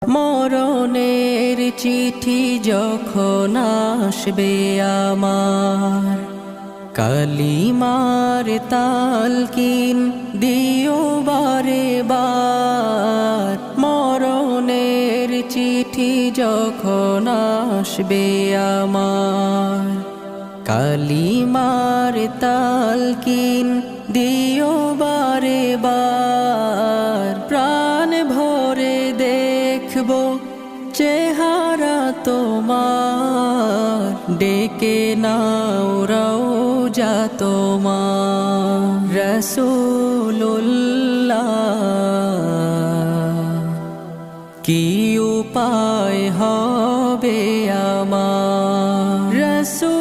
মরণের চিঠি যখন আসবে আমার, কালিমার তালকিন দিও বারে বার। মরণের চিঠি যখন আসবে আমার, কালিমার তালকিন দিও বারে বার। প্রাণ ভরে দেখব চেহারা তোমার, ডেকে নাও রওজা তোমার। রাসূলুল্লাহ কি উপায় হবে আমার, রাসূল